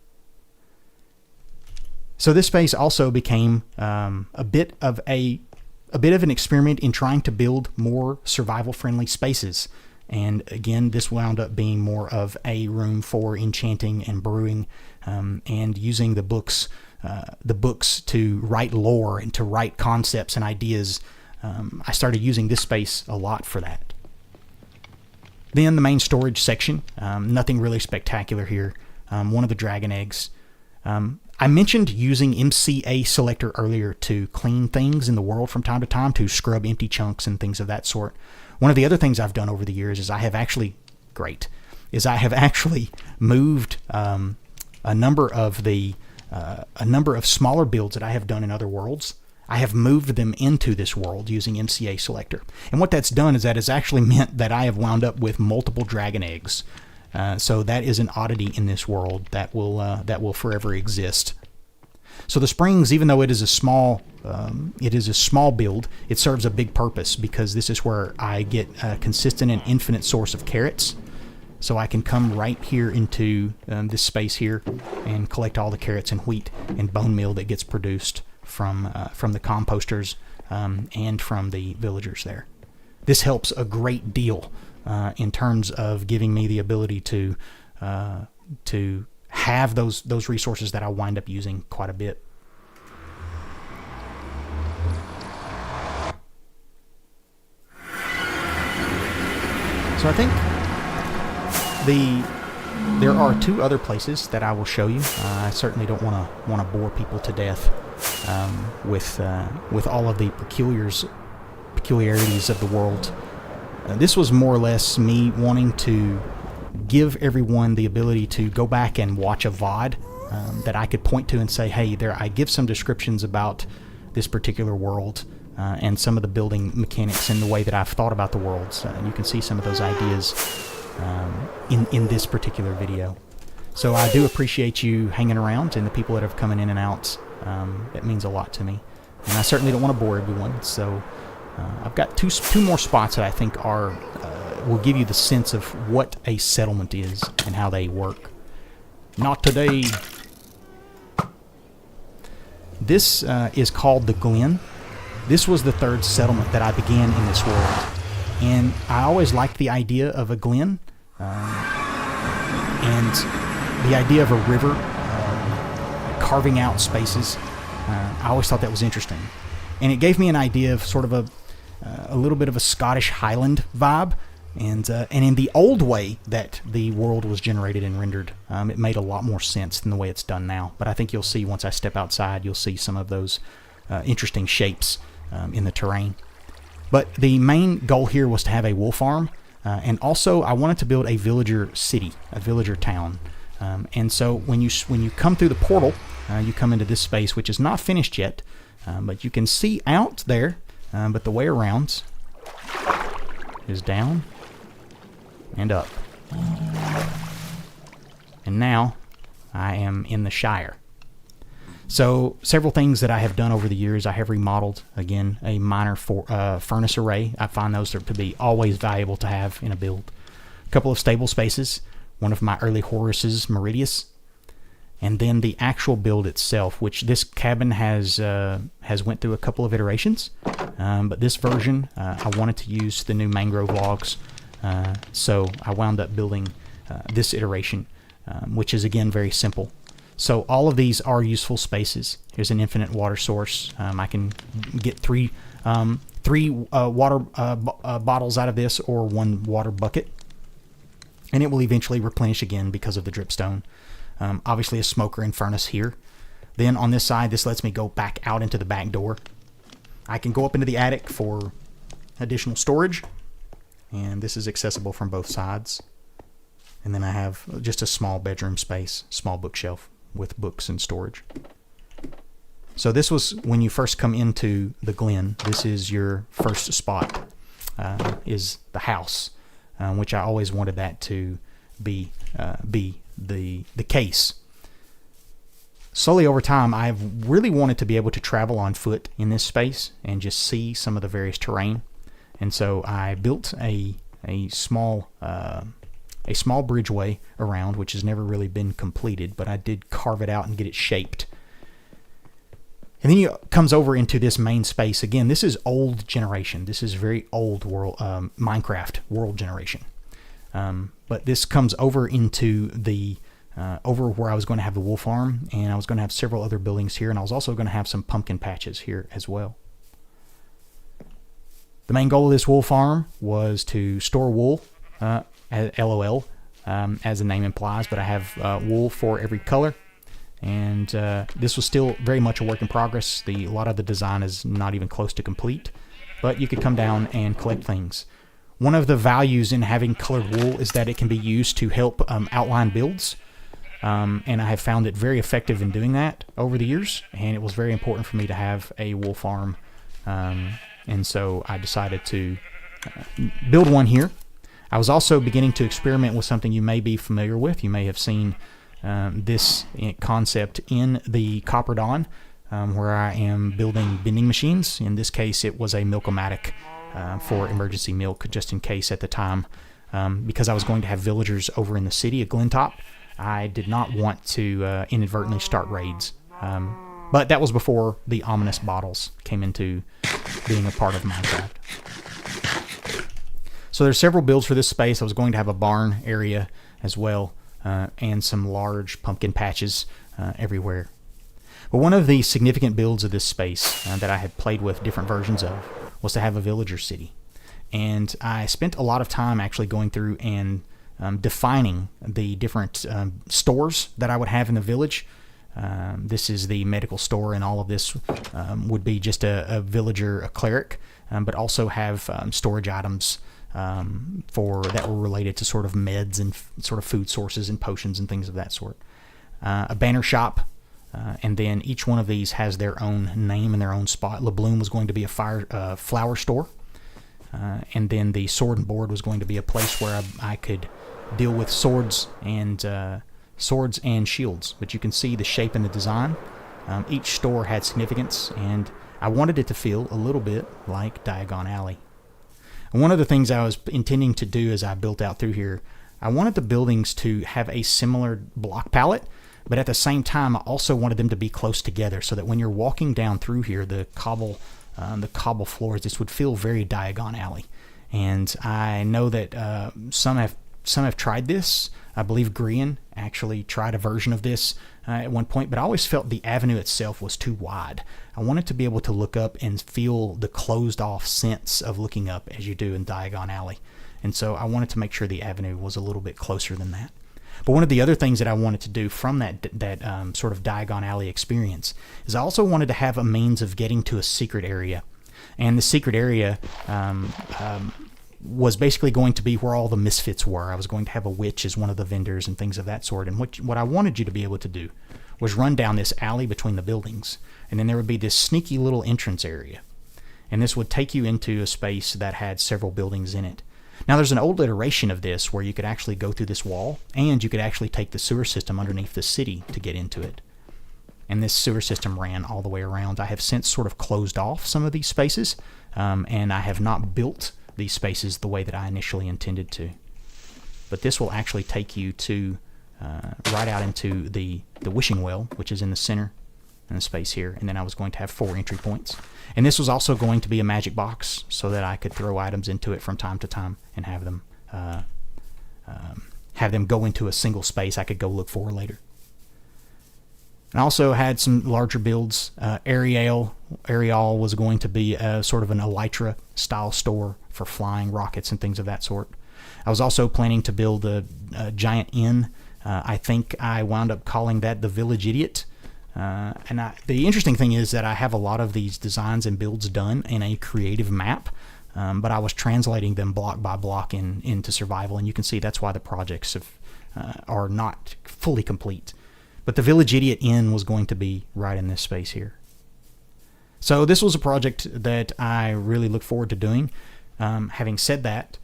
So this space also became a bit of an experiment in trying to build more survival-friendly spaces. And again, this wound up being more of a room for enchanting and brewing, and using the books to write lore and to write concepts and ideas. I started using this space a lot for that. Then the main storage section, nothing really spectacular here. One of the dragon eggs. I mentioned using MCA selector earlier to clean things in the world from time to time, to scrub empty chunks and things of that sort. One of the other things I've done over the years is I have actually moved a number of smaller builds that I have done in other worlds. I have moved them into this world using MCA selector. And what that's done is that it's actually meant that I have wound up with multiple dragon eggs. So that is an oddity in this world that will forever exist. So the springs, even though it is a small build, it serves a big purpose, because this is where I get a consistent and infinite source of carrots. So I can come right here into this space here and collect all the carrots and wheat and bone meal that gets produced from the composters and from the villagers there. this helps a great deal in terms of giving me the ability to have those resources that I wind up using quite a bit. So I think there are two other places that I will show you. I certainly don't want to bore people to death with all of the peculiarities of the world. This was more or less me wanting to give everyone the ability to go back and watch a VOD that I could point to and say, hey, I give some descriptions about this particular world and some of the building mechanics and the way that I've thought about the worlds. You can see some of those ideas in this particular video. So I do appreciate you hanging around and the people that have come in and out. That means a lot to me. And I certainly don't want to bore everyone, so I've got two more spots that I think will give you the sense of what a settlement is and how they work. Not today. This is called the Glen. This was the third settlement that I began in this world. And I always liked the idea of a glen and the idea of a river carving out spaces. I always thought that was interesting. And it gave me an idea of sort of a little bit of a Scottish Highland vibe. And in the old way that the world was generated and rendered, it made a lot more sense than the way it's done now. But I think you'll see once I step outside, you'll see some of those interesting shapes in the terrain. But the main goal here was to have a wool farm, and also I wanted to build a villager city, a villager town. And so when you come through the portal, you come into this space, which is not finished yet, but you can see out there. But the way around is down and up. And now I am in the Shire. So several things that I have done over the years. I have remodeled, again, a minor furnace array. I find those to be always valuable to have in a build. A couple of stable spaces, one of my early horses, Meridius, and then the actual build itself, which this cabin has went through a couple of iterations. But this version, I wanted to use the new mangrove logs, so I wound up building this iteration, which is again very simple. So all of these are useful spaces. Here's an infinite water source. I can get three water bottles out of this, or one water bucket, and it will eventually replenish again because of the dripstone. Obviously a smoker and furnace here. Then on this side, this lets me go back out into the back door. I can go up into the attic for additional storage, and this is accessible from both sides. And then I have just a small bedroom space, small bookshelf with books and storage. So this was when you first come into the Glen. This is your first spot, is the house, which I always wanted that to be the case. Slowly over time, I've really wanted to be able to travel on foot in this space and just see some of the various terrain. And so I built a small bridgeway around, which has never really been completed, but I did carve it out and get it shaped. And then it comes over into this main space. Again, this is old generation. This is very old world, Minecraft world generation. But this comes over into the over where I was going to have the wool farm, and I was going to have several other buildings here, and I was also going to have some pumpkin patches here as well. The main goal of this wool farm was to store wool, LOL, as the name implies, but I have wool for every color, and this was still very much a work in progress. A lot of the design is not even close to complete, but you could come down and collect things. One of the values in having colored wool is that it can be used to help outline builds, and I have found it very effective in doing that over the years, and it was very important for me to have a wool farm, and so I decided to build one here. I was also beginning to experiment with something you may be familiar with. You may have seen this concept in the Copper Dawn, where I am building vending machines. In this case, it was a Milk-O-Matic for emergency milk, just in case at the time, because I was going to have villagers over in the city of Glentop. I did not want to inadvertently start raids, but that was before the ominous bottles came into being a part of Minecraft. So there's several builds for this space. I was going to have a barn area as well, and some large pumpkin patches everywhere. But one of the significant builds of this space that I had played with different versions of was to have a villager city. And I spent a lot of time actually going through and defining the different stores that I would have in the village. This is the medical store, and all of this would be just a villager, a cleric, but also have storage items that were related to sort of meds and sort of food sources and potions and things of that sort. A banner shop, and then each one of these has their own name and their own spot. LeBloom was going to be a flower store, and then the sword and board was going to be a place where I could deal with swords and shields. But you can see the shape and the design. Each store had significance, and I wanted it to feel a little bit like Diagon Alley. And one of the things I was intending to do as I built out through here, I wanted the buildings to have a similar block palette, but at the same time I also wanted them to be close together, so that when you're walking down through here, the cobble floors, this would feel very Diagon Alley. And I know that some have tried this. I believe Grian actually tried a version of this at one point, but I always felt the avenue itself was too wide. I wanted to be able to look up and feel the closed off sense of looking up as you do in Diagon Alley. And so I wanted to make sure the avenue was a little bit closer than that. But one of the other things that I wanted to do from that sort of Diagon Alley experience is I also wanted to have a means of getting to a secret area. And the secret area was basically going to be where all the misfits were. I was going to have a witch as one of the vendors and things of that sort. And what I wanted you to be able to do was run down this alley between the buildings, and then there would be this sneaky little entrance area. And this would take you into a space that had several buildings in it. Now there's an old iteration of this where you could actually go through this wall, and you could actually take the sewer system underneath the city to get into it. And this sewer system ran all the way around. I have since sort of closed off some of these spaces, and I have not built these spaces the way that I initially intended to. But this will actually take you to right out into the wishing well, which is in the center in the space here. And then I was going to have 4 entry points. And this was also going to be a magic box so that I could throw items into it from time to time and have them go into a single space I could go look for later. And I also had some larger builds. Ariel was going to be sort of an Elytra style store for flying rockets and things of that sort. I was also planning to build a giant inn. I think I wound up calling that the Village Idiot. The interesting thing is that I have a lot of these designs and builds done in a creative map, but I was translating them block by block into survival, and you can see that's why the projects are not fully complete. But the Village Idiot Inn was going to be right in this space here. So this was a project that I really look forward to doing. Having said that,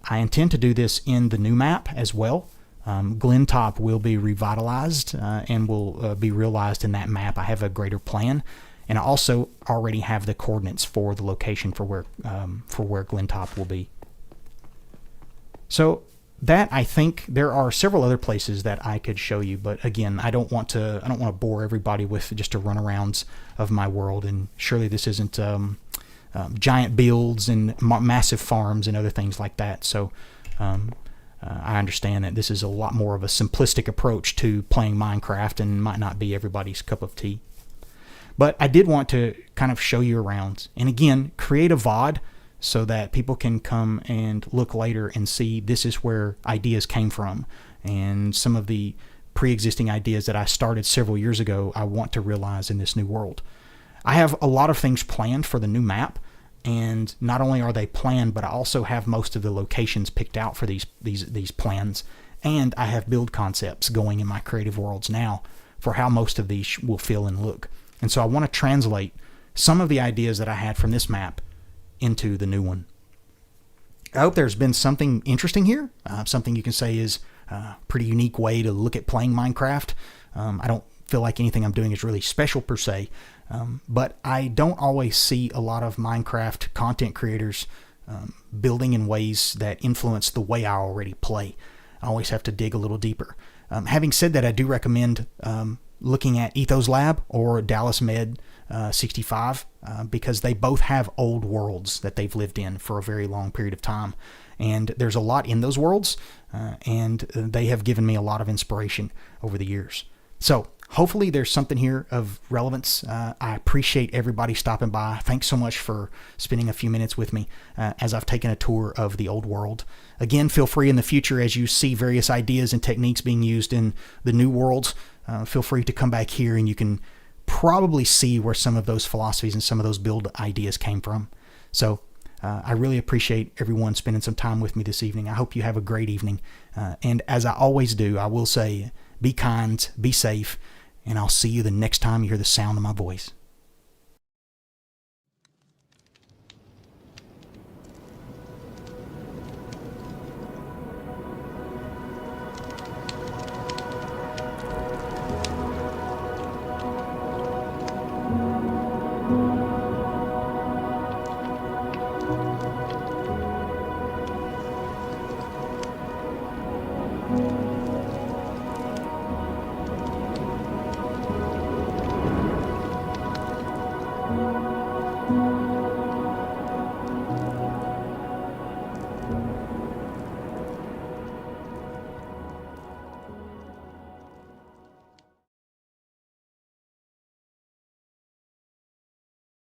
I intend to do this in the new map as well. Glentop will be revitalized and will be realized in that map. I have a greater plan, and I also already have the coordinates for the location for where Glentop will be. So that, I think there are several other places that I could show you, but again, I don't want to bore everybody with just a runarounds of my world, and surely this isn't giant builds and massive farms and other things like that. So I understand that this is a lot more of a simplistic approach to playing Minecraft and might not be everybody's cup of tea. But I did want to kind of show you around, and again, create a VOD so that people can come and look later and see this is where ideas came from, and some of the pre-existing ideas that I started several years ago I want to realize in this new world. I have a lot of things planned for the new map, and not only are they planned, but I also have most of the locations picked out for these plans, and I have build concepts going in my creative worlds now for how most of these will feel and look. And so I want to translate some of the ideas that I had from this map into the new one. I hope there's been something interesting here, something you can say is a pretty unique way to look at playing Minecraft. I don't feel like anything I'm doing is really special per se, but I don't always see a lot of Minecraft content creators building in ways that influence the way I already play. I always have to dig a little deeper. Having said that, I do recommend looking at Ethos Lab or Dallas Med 65 because they both have old worlds that they've lived in for a very long period of time. And there's a lot in those worlds, and they have given me a lot of inspiration over the years. So hopefully there's something here of relevance. I appreciate everybody stopping by. Thanks so much for spending a few minutes with me as I've taken a tour of the old world. Again, feel free in the future as you see various ideas and techniques being used in the new worlds. Feel free to come back here and you can probably see where some of those philosophies and some of those build ideas came from. So I really appreciate everyone spending some time with me this evening. I hope you have a great evening. And as I always do, I will say, be kind, be safe, and I'll see you the next time you hear the sound of my voice.